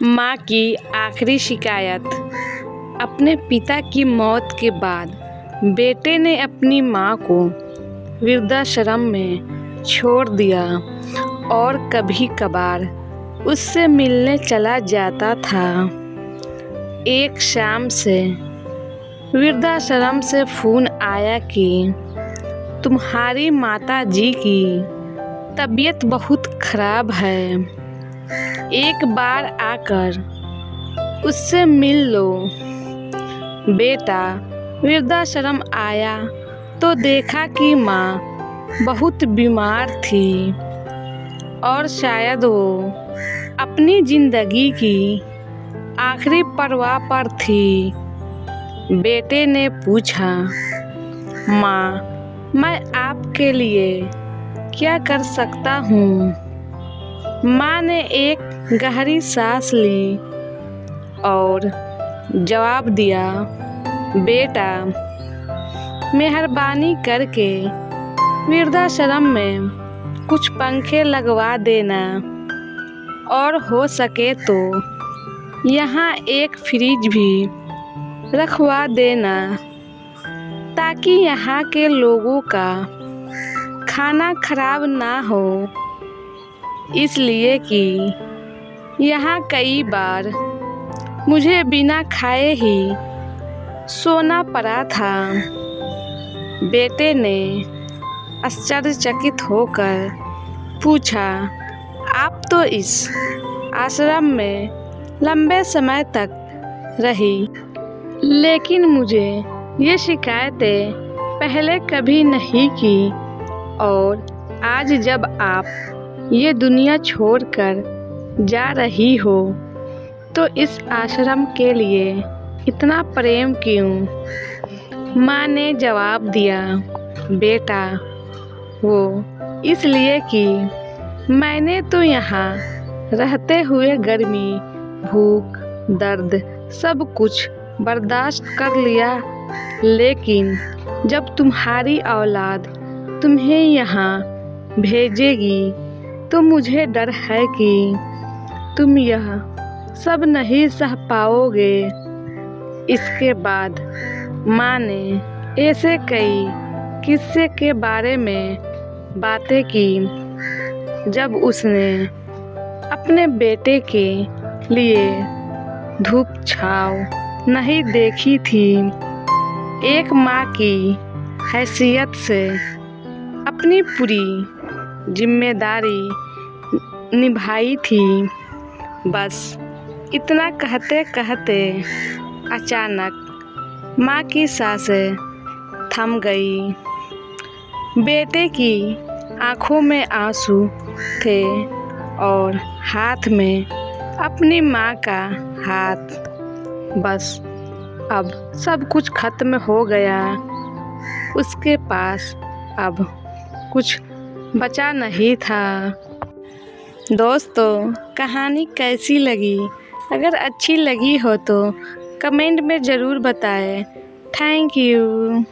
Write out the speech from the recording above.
माँ की आखिरी शिकायत। अपने पिता की मौत के बाद बेटे ने अपनी माँ को वृद्धाश्रम में छोड़ दिया और कभी कभार उससे मिलने चला जाता था। एक शाम से वृद्धाश्रम से फोन आया कि तुम्हारी माता जी की तबीयत बहुत खराब है, एक बार आकर उससे मिल लो। बेटा वृद्धाश्रम आया तो देखा कि माँ बहुत बीमार थी और शायद वो अपनी जिंदगी की आखिरी परवाह पर थी। बेटे ने पूछा, माँ, मैं आपके लिए क्या कर सकता हूँ? माँ ने एक गहरी सांस ली और जवाब दिया, बेटा, मेहरबानी करके वृद्धाश्रम में कुछ पंखे लगवा देना और हो सके तो यहाँ एक फ्रिज भी रखवा देना ताकि यहाँ के लोगों का खाना खराब ना हो, इसलिए कि यहाँ कई बार मुझे बिना खाए ही सोना पड़ा था। बेटे ने आश्चर्यचकित होकर पूछा, आप तो इस आश्रम में लंबे समय तक रही, लेकिन मुझे ये शिकायतें पहले कभी नहीं की, और आज जब आप ये दुनिया छोड़कर जा रही हो तो इस आश्रम के लिए इतना प्रेम क्यों? माँ ने जवाब दिया, बेटा, वो इसलिए कि मैंने तो यहाँ रहते हुए गर्मी, भूख, दर्द सब कुछ बर्दाश्त कर लिया, लेकिन जब तुम्हारी औलाद तुम्हें यहाँ भेजेगी तो मुझे डर है कि तुम यह सब नहीं सह पाओगे। इसके बाद माँ ने ऐसे कई किस्से के बारे में बातें की जब उसने अपने बेटे के लिए धूप छाँव नहीं देखी थी। एक माँ की हैसियत से अपनी पूरी जिम्मेदारी निभाई थी। बस इतना कहते कहते अचानक माँ की सांसें थम गई। बेटे की आंखों में आंसू थे और हाथ में अपनी माँ का हाथ। बस अब सब कुछ खत्म हो गया, उसके पास अब कुछ बचा नहीं था। दोस्तों, कहानी कैसी लगी? अगर अच्छी लगी हो तो कमेंट में ज़रूर बताएं। Thank you.